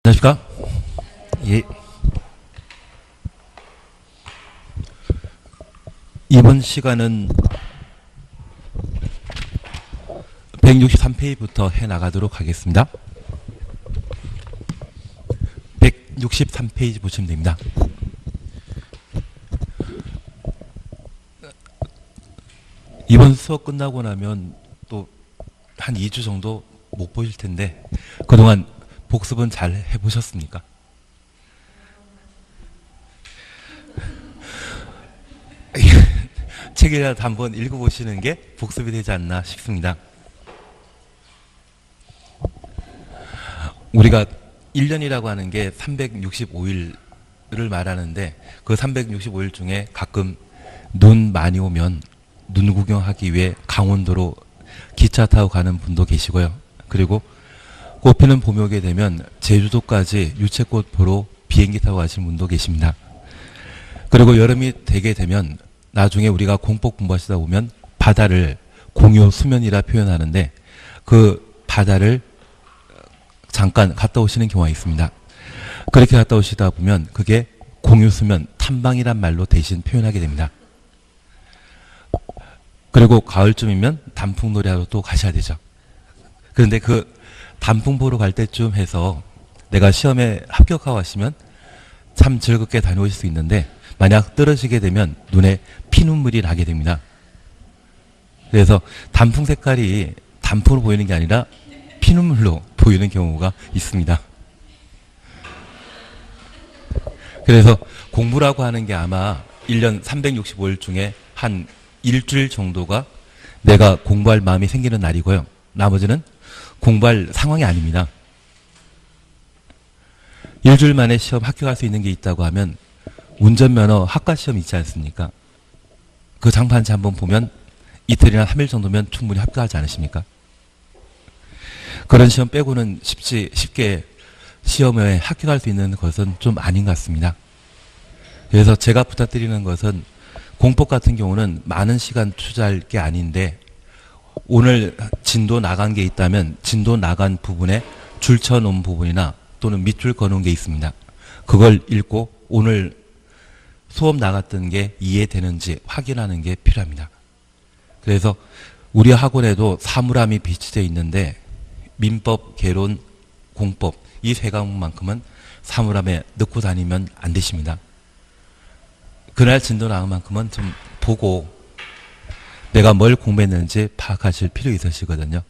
안녕하십니까? 예. 이번 시간은 163페이지부터 해나가도록 하겠습니다. 163페이지 보시면 됩니다. 이번 수업 끝나고 나면 또 한 2주 정도 못 보실 텐데 그동안 복습은 잘 해보셨습니까? 책이라도 한번 읽어보시는 게 복습이 되지 않나 싶습니다. 우리가 1년이라고 하는 게 365일을 말하는데 그 365일 중에 가끔 눈 많이 오면 눈 구경하기 위해 강원도로 기차 타고 가는 분도 계시고요. 그리고 꽃피는 봄이 오게 되면 제주도까지 유채꽃 보러 비행기 타고 가시는 분도 계십니다. 그리고 여름이 되게 되면 나중에 우리가 공법 공부하시다 보면 바다를 공유 수면이라 표현하는데 그 바다를 잠깐 갔다 오시는 경우가 있습니다. 그렇게 갔다 오시다 보면 그게 공유 수면 탐방이란 말로 대신 표현하게 됩니다. 그리고 가을쯤이면 단풍놀이하러 또 가셔야 되죠. 그런데 그 단풍 보러 갈 때쯤 해서 내가 시험에 합격하고 가시면 참 즐겁게 다녀오실 수 있는데 만약 떨어지게 되면 눈에 피눈물이 나게 됩니다. 그래서 단풍 색깔이 단풍으로 보이는 게 아니라 피눈물로 보이는 경우가 있습니다. 그래서 공부라고 하는 게 아마 1년 365일 중에 한 일주일 정도가 내가 공부할 마음이 생기는 날이고요. 나머지는 공부할 상황이 아닙니다. 일주일 만에 시험 합격할 수 있는 게 있다고 하면 운전면허 학과시험 있지 않습니까? 그 장판지 한번 보면 이틀이나 3일 정도면 충분히 합격하지 않으십니까? 그런 시험 빼고는 쉽게 시험에 합격할 수 있는 것은 좀 아닌 것 같습니다. 그래서 제가 부탁드리는 것은 공법 같은 경우는 많은 시간 투자할 게 아닌데 오늘 진도 나간 게 있다면 진도 나간 부분에 줄 쳐놓은 부분이나 또는 밑줄 거놓은 게 있습니다. 그걸 읽고 오늘 수업 나갔던 게 이해되는지 확인하는 게 필요합니다. 그래서 우리 학원에도 사물함이 비치되어 있는데 민법, 개론, 공법 이 세 과목만큼은 사물함에 넣고 다니면 안 되십니다. 그날 진도 나온 만큼은 좀 보고 내가 뭘 공부했는지 파악하실 필요 있으시거든요.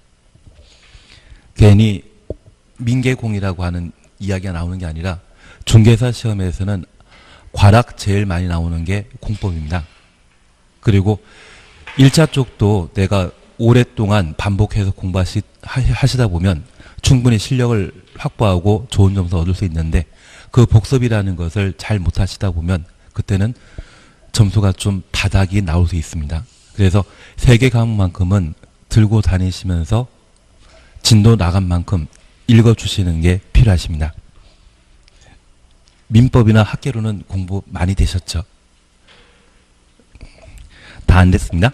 괜히 민계공이라고 하는 이야기가 나오는 게 아니라 중개사 시험에서는 과락 제일 많이 나오는 게 공법입니다. 그리고 1차 쪽도 내가 오랫동안 반복해서 공부하시다 보면 충분히 실력을 확보하고 좋은 점수 얻을 수 있는데 그 복습이라는 것을 잘 못하시다 보면 그때는 점수가 좀 바닥이 나올 수 있습니다. 그래서 3개 과목만큼은 들고 다니시면서 진도 나간 만큼 읽어주시는 게 필요하십니다. 민법이나 학계로는 공부 많이 되셨죠? 다 안 됐습니다.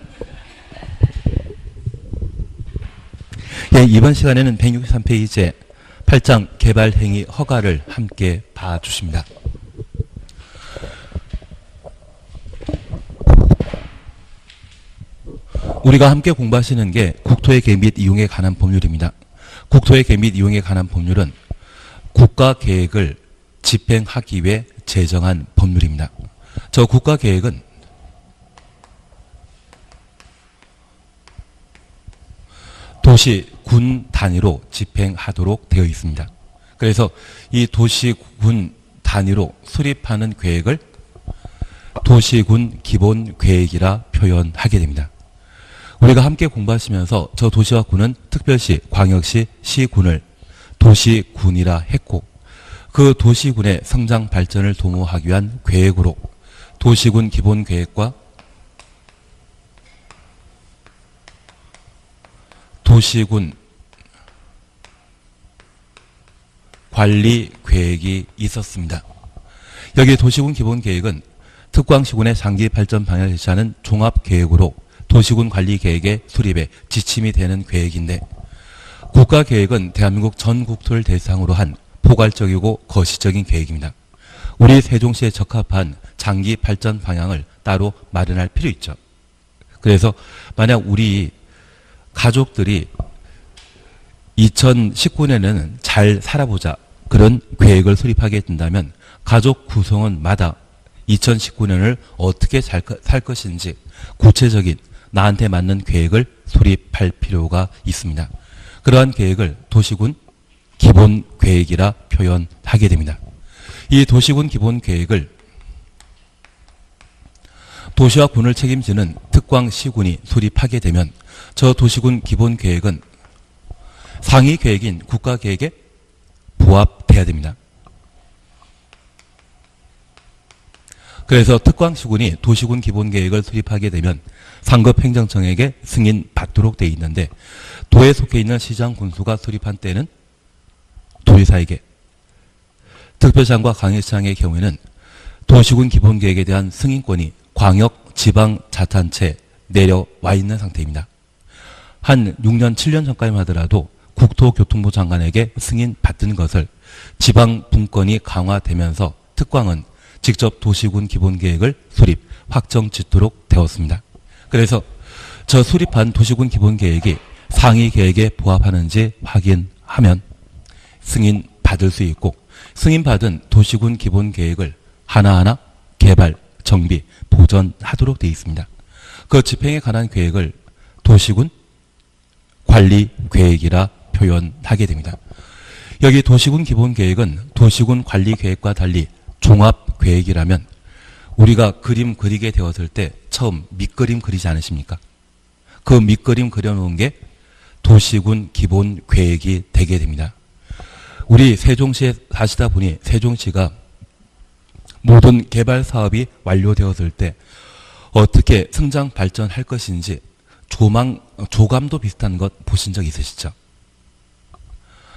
예, 이번 시간에는 163페이지에 8장 개발행위 허가를 함께 봐주십니다. 우리가 함께 공부하시는 게 국토의 계획 및 이용에 관한 법률입니다. 국토의 계획 및 이용에 관한 법률은 국가계획을 집행하기 위해 제정한 법률입니다. 저 국가계획은 도시, 군 단위로 집행하도록 되어 있습니다. 그래서 이 도시, 군 단위로 수립하는 계획을 도시군 기본계획이라 표현하게 됩니다. 우리가 함께 공부하시면서 저 도시와 군은 특별시, 광역시, 시군을 도시군이라 했고 그 도시군의 성장 발전을 도모하기 위한 계획으로 도시군 기본계획과 도시군 관리계획이 있었습니다. 여기 도시군 기본계획은 특광시군의 장기 발전 방향을 제시하는 종합계획으로 도시군 관리계획의 수립에 지침이 되는 계획인데 국가계획은 대한민국 전 국토를 대상으로 한 포괄적이고 거시적인 계획입니다. 우리 세종시에 적합한 장기 발전 방향을 따로 마련할 필요 있죠. 그래서 만약 우리 가족들이 2019년에는 잘 살아보자 그런 계획을 수립하게 된다면 가족 구성원마다 2019년을 어떻게 살 것인지 구체적인 나한테 맞는 계획을 수립할 필요가 있습니다. 그러한 계획을 도시군 기본 계획이라 표현하게 됩니다. 이 도시군 기본 계획을 도시와 군을 책임지는 특광시군이 수립하게 되면 저 도시군 기본 계획은 상위 계획인 국가 계획에 부합돼야 됩니다. 그래서 특광시군이 도시군 기본 계획을 수립하게 되면 상급 행정청에게 승인받도록 되어 있는데 도에 속해 있는 시장 군수가 수립한 때는 도지사에게, 특별시장과 광역시장의 경우에는 도시군 기본 계획에 대한 승인권이 광역 지방자치단체에 내려와 있는 상태입니다. 한 6년, 7년 전까지만 하더라도 국토교통부 장관에게 승인받은 것을 지방 분권이 강화되면서 특광은 직접 도시군 기본계획을 수립, 확정 짓도록 되었습니다. 그래서 저 수립한 도시군 기본계획이 상위 계획에 부합하는지 확인하면 승인받을 수 있고 승인받은 도시군 기본계획을 하나하나 개발, 정비, 보전하도록 되어 있습니다. 그 집행에 관한 계획을 도시군 관리 계획이라 표현하게 됩니다. 여기 도시군 기본계획은 도시군 관리 계획과 달리 종합 계획이라면 우리가 그림 그리게 되었을 때 처음 밑그림 그리지 않으십니까? 그 밑그림 그려놓은 게 도시군 기본 계획이 되게 됩니다. 우리 세종시에 사시다 보니 세종시가 모든 개발 사업이 완료되었을 때 어떻게 성장 발전할 것인지 조감도 비슷한 것 보신 적 있으시죠?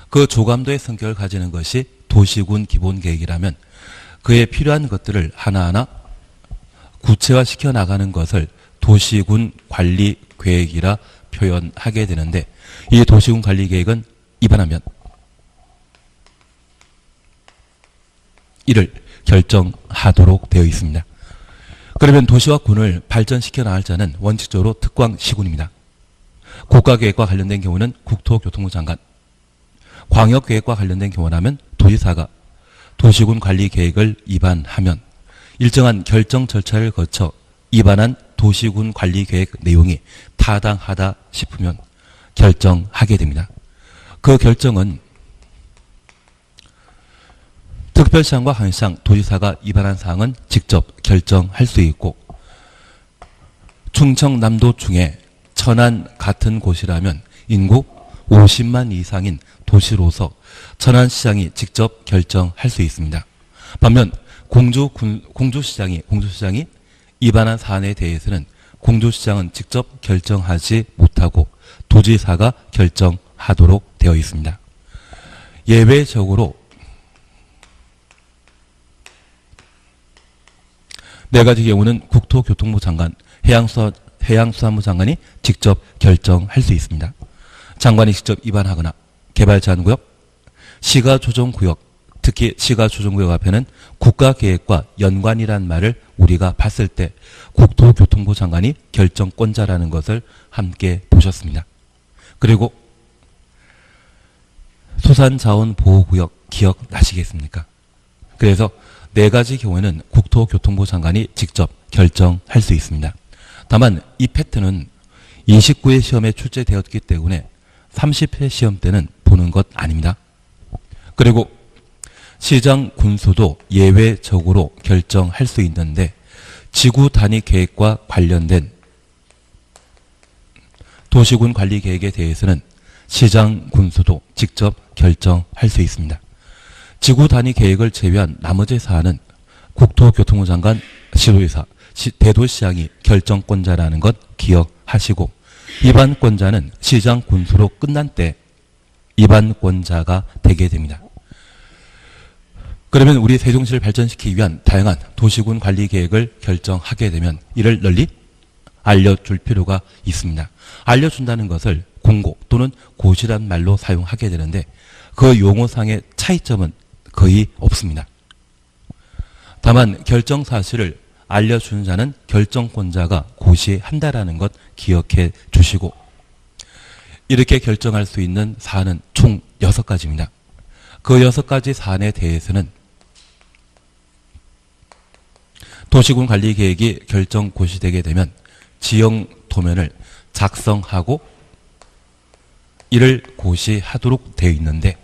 그 조감도의 성격을 가지는 것이 도시군 기본계획이라면 그에 필요한 것들을 하나하나 구체화시켜 나가는 것을 도시군 관리계획이라 표현하게 되는데 이 도시군 관리계획은 입안하면 이를 결정하도록 되어 있습니다. 그러면 도시와 군을 발전시켜 나갈 자는 원칙적으로 특광시군입니다. 국가계획과 관련된 경우는 국토교통부 장관, 광역계획과 관련된 경우라면 도지사가 도시군 관리계획을 입안하면 일정한 결정 절차를 거쳐 입안한 도시군 관리계획 내용이 타당하다 싶으면 결정하게 됩니다. 그 결정은 특별시장과 광역시장, 도지사가 입안한 사항은 직접 결정할 수 있고 충청남도 중에 천안 같은 곳이라면 인구 50만 이상인 도시로서 천안시장이 직접 결정할 수 있습니다. 반면 공주시장이 입안한 사안에 대해서는 공주시장은 직접 결정하지 못하고 도지사가 결정하도록 되어 있습니다. 예외적으로 네 가지 경우는 국토교통부 장관, 해양수산부 장관이 직접 결정할 수 있습니다. 장관이 직접 입안하거나 개발제한구역, 시가조정구역, 특히 시가조정구역 앞에는 국가계획과 연관이란 말을 우리가 봤을 때 국토교통부 장관이 결정권자라는 것을 함께 보셨습니다. 그리고 수산자원보호구역 기억나시겠습니까? 그래서 네 가지 경우에는 국토교통부 장관이 직접 결정할 수 있습니다. 다만 이 패턴은 29회 시험에 출제되었기 때문에 30회 시험 때는 보는 것 아닙니다. 그리고 시장 군수도 예외적으로 결정할 수 있는데 지구 단위 계획과 관련된 도시군 관리 계획에 대해서는 시장 군수도 직접 결정할 수 있습니다. 지구 단위 계획을 제외한 나머지 사안은 국토교통부 장관, 시도지사, 대도시장이 결정권자라는 것 기억하시고 입안권자는 시장 군수로 끝난 때 입안권자가 되게 됩니다. 그러면 우리 세종시를 발전시키기 위한 다양한 도시군 관리 계획을 결정하게 되면 이를 널리 알려줄 필요가 있습니다. 알려준다는 것을 공고 또는 고시란 말로 사용하게 되는데 그 용어상의 차이점은 거의 없습니다. 다만 결정 사실을 알려주는 자는 결정권자가 고시한다라는 것 기억해 주시고, 이렇게 결정할 수 있는 사안은 총 6가지입니다. 그 6가지 사안에 대해서는 도시군관리계획이 결정 고시되게 되면 지형도면을 작성하고 이를 고시하도록 되어 있는데,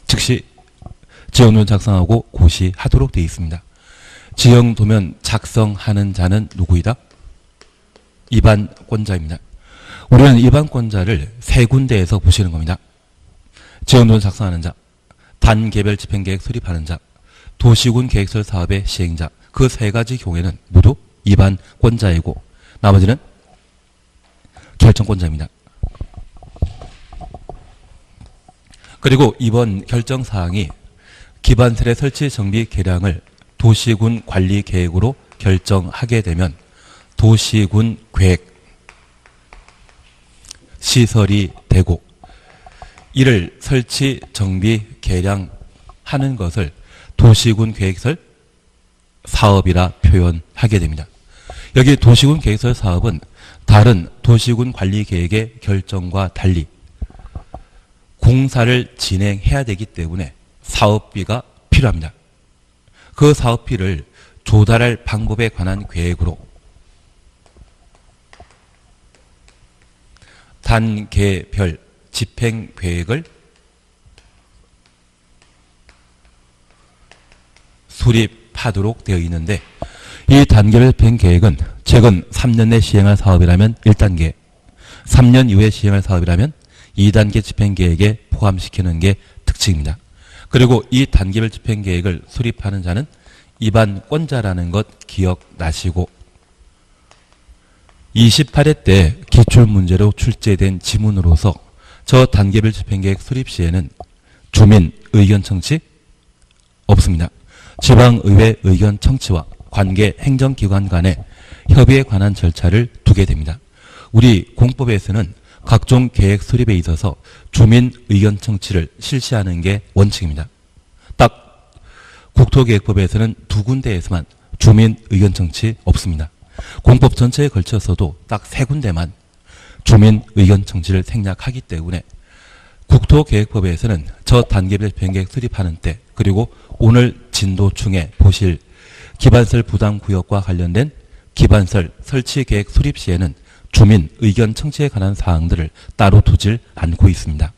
즉시 지형도면 작성하고 고시하도록 되어 있습니다. 지형도면 작성하는 자는 누구이다? 입안권자입니다. 우리는 입안권자를 3군데에서 보시는 겁니다. 지형도면 작성하는 자, 단계별 집행계획 수립하는 자, 도시군 계획설 사업의 시행자, 그 3가지 경우에는 모두 입안권자이고 나머지는 결정권자입니다. 그리고 이번 결정사항이 기반설의 설치 정비 계량을 도시군 관리 계획으로 결정하게 되면 도시군 계획 시설이 되고, 이를 설치 정비 계량하는 것을 도시군 계획설 사업이라 표현하게 됩니다. 여기 도시군 계획설 사업은 다른 도시군 관리 계획의 결정과 달리 공사를 진행해야 되기 때문에 사업비가 필요합니다. 그 사업비를 조달할 방법에 관한 계획으로 단계별 집행계획을 수립하도록 되어 있는데, 이 단계별 집행계획은 최근 3년 내 시행할 사업이라면 1단계, 3년 이후에 시행할 사업이라면 2단계 집행계획에 포함시키는 게 특징입니다. 그리고 이 단계별 집행계획을 수립하는 자는 입안권자라는 것 기억나시고, 28회 때 기출문제로 출제된 지문으로서 저 단계별 집행계획 수립 시에는 주민 의견 청취 없습니다. 지방의회 의견 청취와 관계 행정기관 간의 협의에 관한 절차를 두게 됩니다. 우리 공법에서는 각종 계획 수립에 있어서 주민 의견 청취를 실시하는 게 원칙입니다. 딱 국토계획법에서는 2군데에서만 주민 의견 청취 없습니다. 공법 전체에 걸쳐서도 딱 3군데만 주민 의견 청취를 생략하기 때문에 국토계획법에서는 저 단계별 집행계획 수립하는 때, 그리고 오늘 진도중에 보실 기반설 부담구역과 관련된 기반설 설치계획 수립 시에는 주민 의견 청취에 관한 사항들을 따로 두질 않고 있습니다.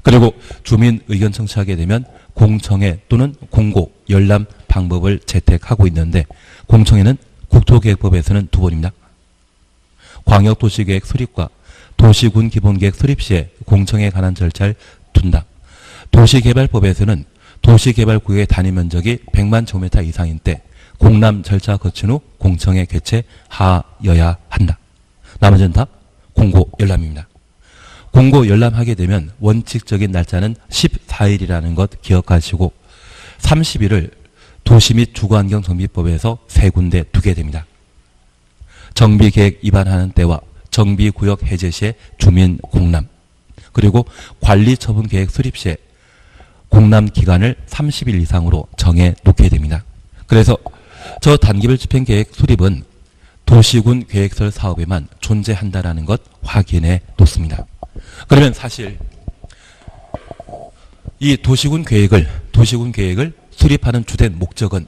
그리고 주민 의견 청취하게 되면 공청회 또는 공고, 열람 방법을 채택하고 있는데, 공청회는 국토계획법에서는 2번입니다. 광역도시계획 수립과 도시군 기본계획 수립 시에 공청회에 관한 절차를 둔다. 도시개발법에서는 도시개발구역의 단위면적이 100만 제곱미터 이상인 때 공람 절차 거친 후 공청회 개최하여야 한다. 나머지는 다 공고 열람입니다. 공고 열람하게 되면 원칙적인 날짜는 14일이라는 것 기억하시고, 30일을 도시 및 주거환경정비법에서 3군데 두게 됩니다. 정비계획 위반하는 때와 정비구역 해제 시에 주민 공람, 그리고 관리처분계획 수립 시에 공람 기간을 30일 이상으로 정해 놓게 됩니다. 그래서 저 단계별 집행계획 수립은 도시군 계획설 사업에만 존재한다라는 것 확인해 놓습니다. 그러면 사실 이 도시군 계획을 수립하는 주된 목적은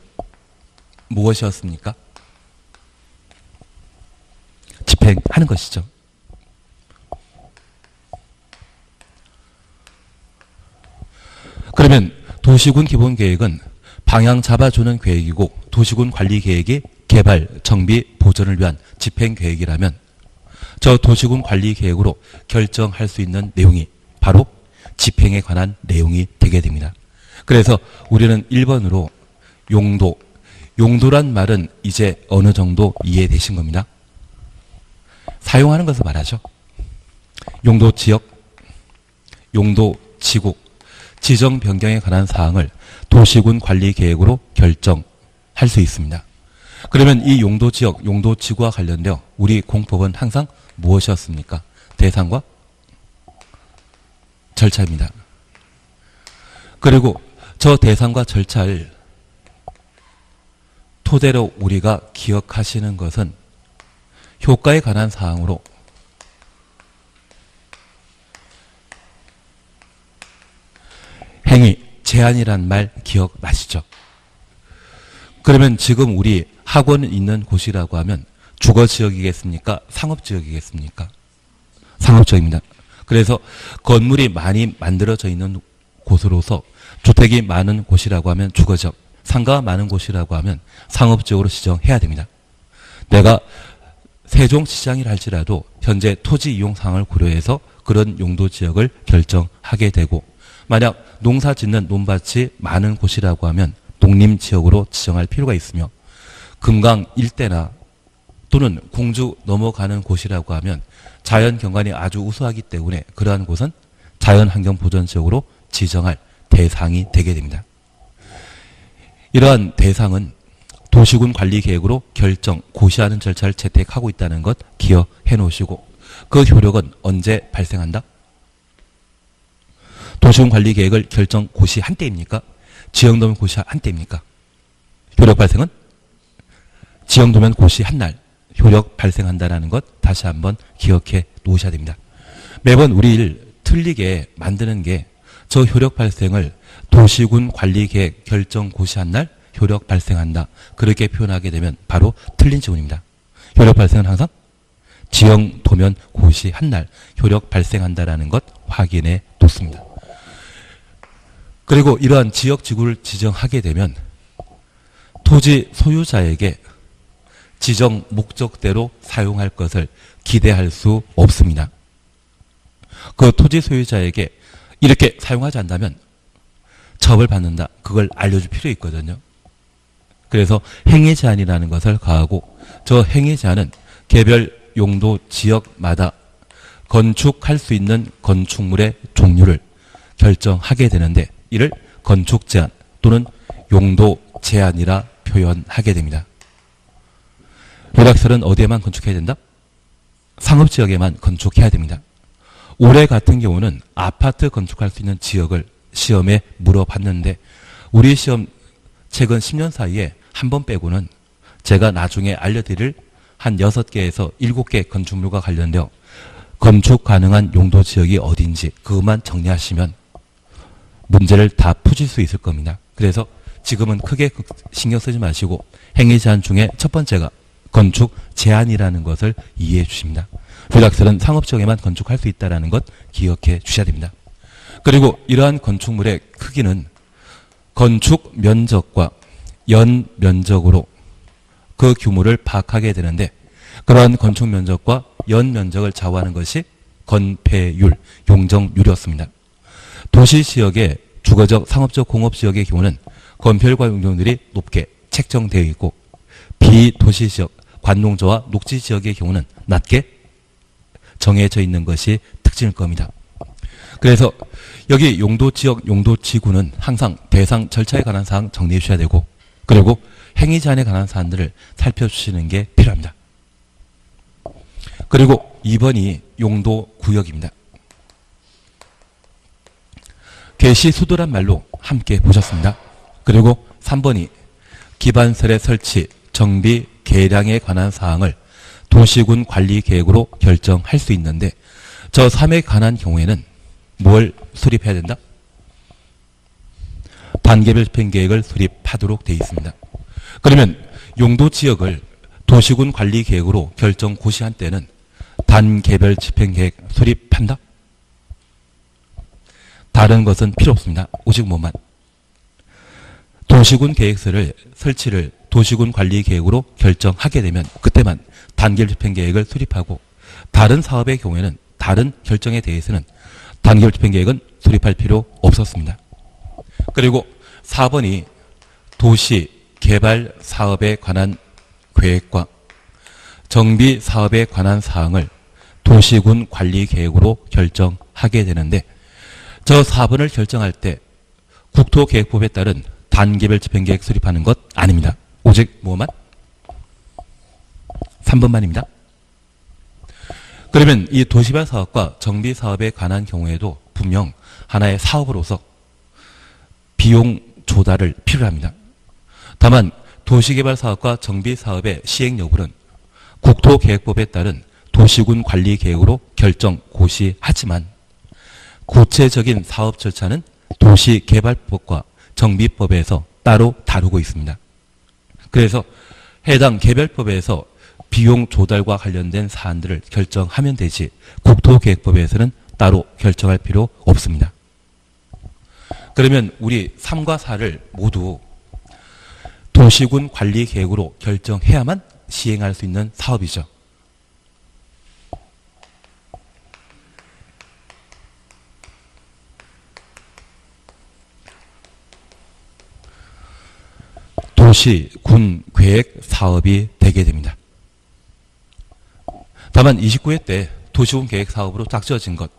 무엇이었습니까? 집행하는 것이죠. 그러면 도시군 기본계획은 방향 잡아주는 계획이고, 도시군 관리계획이 개발, 정비, 보전을 위한 집행계획이라면 저 도시군 관리계획으로 결정할 수 있는 내용이 바로 집행에 관한 내용이 되게 됩니다. 그래서 우리는 1번으로 용도란 말은 이제 어느 정도 이해되신 겁니다. 사용하는 것을 말하죠. 용도 지역, 용도 지구, 지정 변경에 관한 사항을 도시군 관리 계획으로 결정할 수 있습니다. 그러면 이 용도 지역, 용도 지구와 관련되어 우리 공법은 항상 무엇이었습니까? 대상과 절차입니다. 그리고 저 대상과 절차를 토대로 우리가 기억하시는 것은 효과에 관한 사항으로 행위, 제한이란 말 기억나시죠? 그러면 지금 우리 학원 있는 곳이라고 하면 주거지역이겠습니까? 상업지역이겠습니까? 상업지역입니다. 그래서 건물이 많이 만들어져 있는 곳으로서 주택이 많은 곳이라고 하면 주거지역, 상가가 많은 곳이라고 하면 상업지역으로 지정해야 됩니다. 내가 세종시장이라 할지라도 현재 토지 이용 상황을 고려해서 그런 용도 지역을 결정하게 되고, 만약 농사 짓는 논밭이 많은 곳이라고 하면 농림지역으로 지정할 필요가 있으며, 금강 일대나 또는 공주 넘어가는 곳이라고 하면 자연경관이 아주 우수하기 때문에 그러한 곳은 자연환경보전지역으로 지정할 대상이 되게 됩니다. 이러한 대상은 도시군 관리계획으로 결정, 고시하는 절차를 채택하고 있다는 것 기억해 놓으시고, 그 효력은 언제 발생한다? 도시군 관리계획을 결정, 고시한 때입니까? 지형도면 고시한 때입니까? 효력 발생은? 지형도면 고시한 날 효력 발생한다는 것 다시 한번 기억해 놓으셔야 됩니다. 매번 우리를 틀리게 만드는 게 저 효력 발생을 도시군 관리계획 결정 고시한 날 효력 발생한다, 그렇게 표현하게 되면 바로 틀린 지문입니다. 효력 발생은 항상 지형 도면 고시한 날 효력 발생한다라는 것 확인해 놓습니다. 그리고 이러한 지역 지구를 지정하게 되면 토지 소유자에게 지정 목적대로 사용할 것을 기대할 수 없습니다. 그 토지 소유자에게 이렇게 사용하지 않는다면 처벌받는다, 그걸 알려줄 필요 있거든요. 그래서 행위 제한이라는 것을 가하고, 저 행위 제한은 개별 용도 지역마다 건축할 수 있는 건축물의 종류를 결정하게 되는데, 이를 건축 제한 또는 용도 제한이라 표현하게 됩니다. 요락설은 어디에만 건축해야 된다? 상업지역에만 건축해야 됩니다. 올해 같은 경우는 아파트 건축할 수 있는 지역을 시험에 물어봤는데, 우리 시험 최근 10년 사이에 한 번 빼고는 제가 나중에 알려드릴 한 6개에서 7개 건축물과 관련되어 건축 가능한 용도 지역이 어딘지 그것만 정리하시면 문제를 다 푸실 수 있을 겁니다. 그래서 지금은 크게 신경 쓰지 마시고 행위 제한 중에 첫 번째가 건축 제한이라는 것을 이해해 주십니다. 불락설은 상업지역에만 건축할 수 있다는 것 기억해 주셔야 됩니다. 그리고 이러한 건축물의 크기는 건축 면적과 연 면적으로 그 규모를 파악하게 되는데, 그러한 건축 면적과 연 면적을 좌우하는 것이 건폐율, 용적률이었습니다. 도시지역의 주거적, 상업적, 공업지역의 경우는 건폐율과 용적률이 높게 책정되어 있고, 비도시지역, 관농지와 녹지지역의 경우는 낮게 정해져 있는 것이 특징일 겁니다. 그래서 여기 용도지역, 용도지구는 항상 대상 절차에 관한 사항 정리해 주셔야 되고, 그리고 행위 제한에 관한 사항들을 살펴주시는 게 필요합니다. 그리고 2번이 용도구역입니다. 개시수도란 말로 함께 보셨습니다. 그리고 3번이 기반설의 설치, 정비, 개량에 관한 사항을 도시군 관리계획으로 결정할 수 있는데, 저 3에 관한 경우에는 뭘 수립해야 된다? 단계별 집행계획을 수립하도록 되어 있습니다. 그러면 용도지역을 도시군 관리계획으로 결정 고시한 때는 단계별 집행계획 수립한다? 다른 것은 필요 없습니다. 오직 뭐만? 도시군 계획서를 설치를 도시군 관리계획으로 결정하게 되면 그때만 단계별 집행계획을 수립하고, 다른 사업의 경우에는 다른 결정에 대해서는 단계별 집행계획은 수립할 필요 없었습니다. 그리고 4번이 도시 개발 사업에 관한 계획과 정비 사업에 관한 사항을 도시군 관리계획으로 결정하게 되는데, 저 4번을 결정할 때 국토계획법에 따른 단계별 집행계획 수립하는 것 아닙니다. 오직 뭐만? 3번만입니다. 그러면 이 도시발 사업과 정비 사업에 관한 경우에도 분명 하나의 사업으로서 비용 조달을 필요로 합니다. 다만 도시개발 사업과 정비 사업의 시행 여부는 국토계획법에 따른 도시군 관리 계획으로 결정 고시하지만 구체적인 사업 절차는 도시개발법과 정비법에서 따로 다루고 있습니다. 그래서 해당 개별법에서 비용 조달과 관련된 사안들을 결정하면 되지 국토계획법에서는 따로 결정할 필요 없습니다. 그러면 우리 3과 4를 모두 도시군 관리 계획으로 결정해야만 시행할 수 있는 사업이죠. 도시군 계획 사업이 되게 됩니다. 다만 29회 때 도시군 계획 사업으로 짝지어진 것,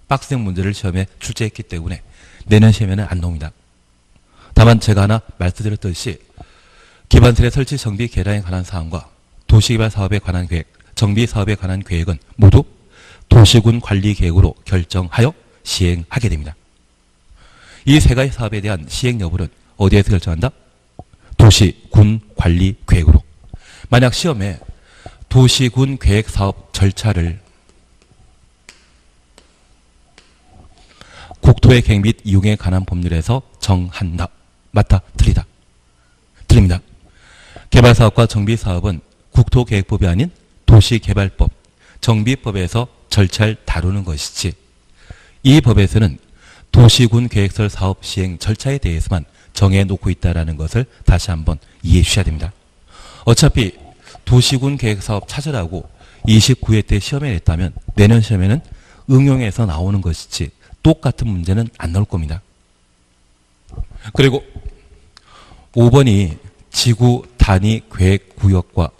빡생 문제를 시험에 출제했기 때문에 내년 시험에는 안 나옵니다. 다만 제가 하나 말씀드렸듯이 기반시설 설치 정비 계량에 관한 사항과 도시개발 사업에 관한 계획, 정비 사업에 관한 계획은 모두 도시군 관리 계획으로 결정하여 시행하게 됩니다. 이 세 가지 사업에 대한 시행 여부는 어디에서 결정한다? 도시군 관리 계획으로. 만약 시험에 도시군 계획 사업 절차를 국토의 계획 및 이용에 관한 법률에서 정한다. 맞다. 틀리다. 틀립니다. 개발사업과 정비사업은 국토계획법이 아닌 도시개발법, 정비법에서 절차를 다루는 것이지 이 법에서는 도시군 계획설 사업 시행 절차에 대해서만 정해놓고 있다는 것을 다시 한번 이해해 주셔야 됩니다. 어차피 도시군 계획사업 찾으라고 29회 때 시험에 냈다면 내년 시험에는 응용해서 나오는 것이지 똑같은 문제는 안 나올 겁니다. 그리고 5번이 지구 단위 계획 구역과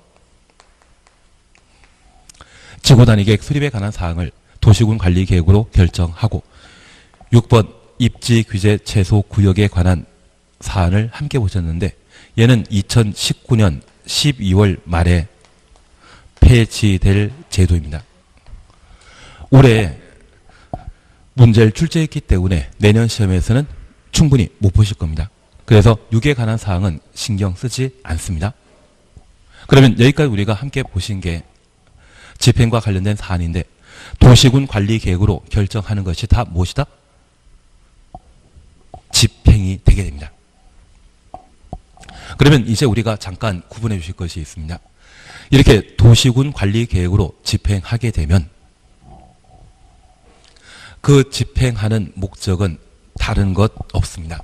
지구 단위 계획 수립에 관한 사항을 도시군 관리 계획으로 결정하고 6번 입지 규제 최소 구역에 관한 사안을 함께 보셨는데 얘는 2019년 12월 말에 폐지될 제도입니다. 올해 문제를 출제했기 때문에 내년 시험에서는 충분히 못 보실 겁니다. 그래서 6에 관한 사항은 신경 쓰지 않습니다. 그러면 여기까지 우리가 함께 보신 게 집행과 관련된 사안인데 도시군 관리 계획으로 결정하는 것이 다 무엇이다? 집행이 되게 됩니다. 그러면 이제 우리가 잠깐 구분해 주실 것이 있습니다. 이렇게 도시군 관리 계획으로 집행하게 되면 그 집행하는 목적은 다른 것 없습니다.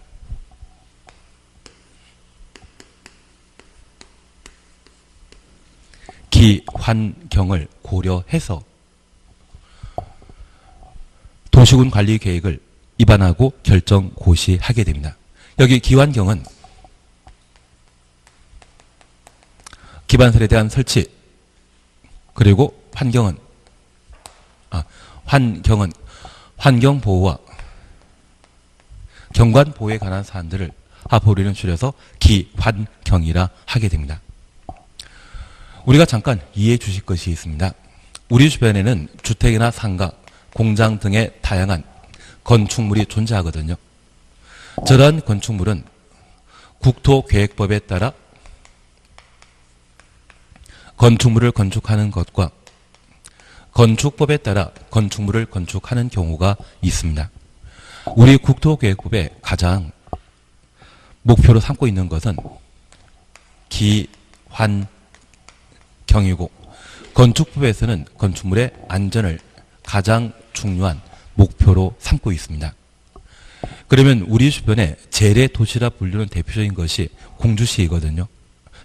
기환경을 고려해서 도시군 관리 계획을 입안하고 결정 고시하게 됩니다. 여기 기환경은 기반설에 대한 설치, 그리고 환경은 환경보호와 경관보호에 관한 사안들을 합으로 줄여서 기환경이라 하게 됩니다. 우리가 잠깐 이해해 주실 것이 있습니다. 우리 주변에는 주택이나 상가, 공장 등의 다양한 건축물이 존재하거든요. 저러한 건축물은 국토계획법에 따라 건축물을 건축하는 것과 건축법에 따라 건축물을 건축하는 경우가 있습니다. 우리 국토계획법에 가장 목표로 삼고 있는 것은 기환경이고 건축법에서는 건축물의 안전을 가장 중요한 목표로 삼고 있습니다. 그러면 우리 주변에 재래 도시라 불리는 대표적인 것이 공주시이거든요.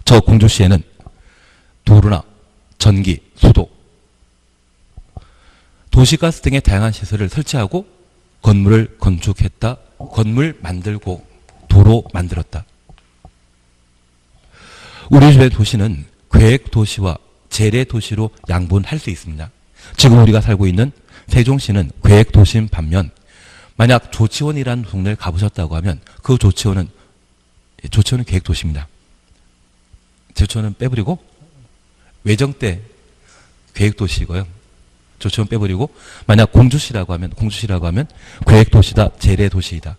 저 공주시에는 도로나 전기, 수도, 도시가스 등의 다양한 시설을 설치하고 건물을 건축했다. 건물 만들고 도로 만들었다. 우리 주변의 도시는 계획도시와 재래도시로 양분할 수 있습니다. 지금 우리가 살고 있는 세종시는 계획도시인 반면 만약 조치원이라는 동네를 가보셨다고 하면 그 조치원은 계획도시입니다. 조치원은 빼버리고 외정대 계획도시이고요. 조치원 빼버리고 만약 공주시라고 하면 계획도시다, 재래도시이다.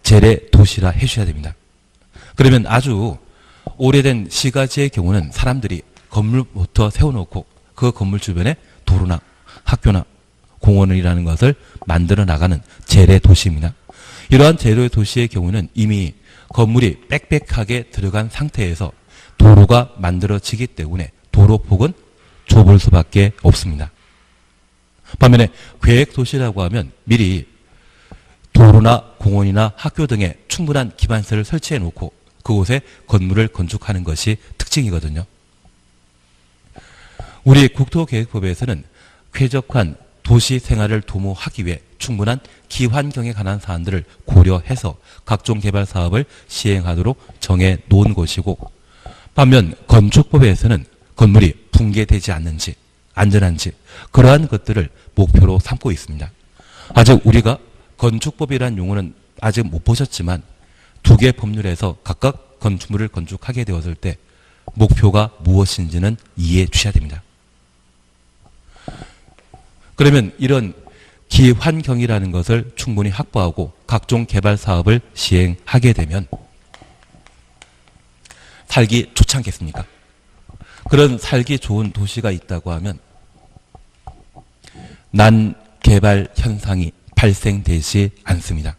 재래도시라 해주셔야 됩니다. 그러면 아주 오래된 시가지의 경우는 사람들이 건물부터 세워놓고 그 건물 주변에 도로나 학교나 공원이라는 것을 만들어 나가는 재래도시입니다. 이러한 재래도시의 경우는 이미 건물이 빽빽하게 들어간 상태에서 도로가 만들어지기 때문에 도로폭은 좁을 수밖에 없습니다. 반면에 계획도시라고 하면 미리 도로나 공원이나 학교 등에 충분한 기반시설을 설치해 놓고 그곳에 건물을 건축하는 것이 특징이거든요. 우리 국토계획법에서는 쾌적한 도시 생활을 도모하기 위해 충분한 기환경에 관한 사안들을 고려해서 각종 개발 사업을 시행하도록 정해 놓은 것이고, 반면 건축법에서는 건물이 붕괴되지 않는지 안전한지 그러한 것들을 목표로 삼고 있습니다. 아직 우리가 건축법이라는 용어는 아직 못 보셨지만 두 개 법률에서 각각 건축물을 건축하게 되었을 때 목표가 무엇인지는 이해해 주셔야 됩니다. 그러면 이런 기환경이라는 것을 충분히 확보하고 각종 개발 사업을 시행하게 되면 살기 좋지 않겠습니까? 그런 살기 좋은 도시가 있다고 하면 난개발 현상이 발생되지 않습니다.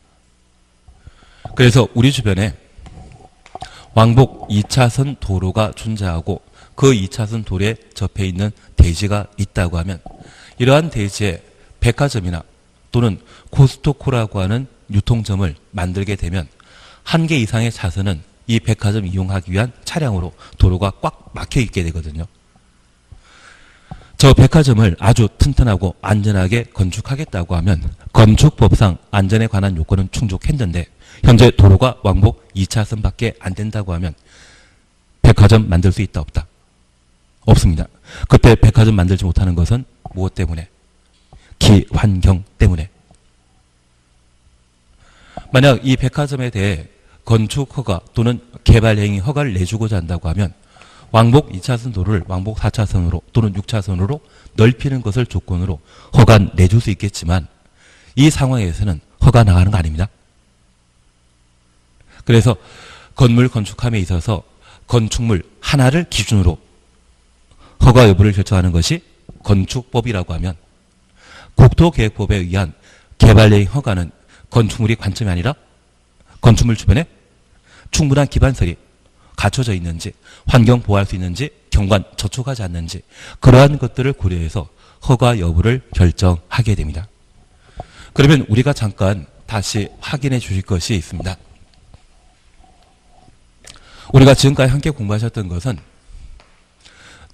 그래서 우리 주변에 왕복 2차선 도로가 존재하고 그 2차선 도로에 접해 있는 대지가 있다고 하면 이러한 대지에 백화점이나 또는 코스트코라고 하는 유통점을 만들게 되면 한 개 이상의 차선은 이 백화점 이용하기 위한 차량으로 도로가 꽉 막혀 있게 되거든요. 저 백화점을 아주 튼튼하고 안전하게 건축하겠다고 하면 건축법상 안전에 관한 요건은 충족했는데 현재 도로가 왕복 2차선밖에 안 된다고 하면 백화점 만들 수 있다 없다? 없습니다. 그때 백화점 만들지 못하는 것은 무엇 때문에? 기환경 때문에. 만약 이 백화점에 대해 건축 허가 또는 개발 행위 허가를 내주고자 한다고 하면 왕복 2차선 도로를 왕복 4차선으로 또는 6차선으로 넓히는 것을 조건으로 허가 내줄 수 있겠지만 이 상황에서는 허가 나가는 거 아닙니다. 그래서 건물 건축함에 있어서 건축물 하나를 기준으로 허가 여부를 결정하는 것이 건축법이라고 하면 국토계획법에 의한 개발행위 허가는 건축물이 관점이 아니라 건축물 주변에 충분한 기반설이 갖춰져 있는지, 환경 보호할 수 있는지, 경관 저촉하지 않는지 그러한 것들을 고려해서 허가 여부를 결정하게 됩니다. 그러면 우리가 잠깐 다시 확인해 주실 것이 있습니다. 우리가 지금까지 함께 공부하셨던 것은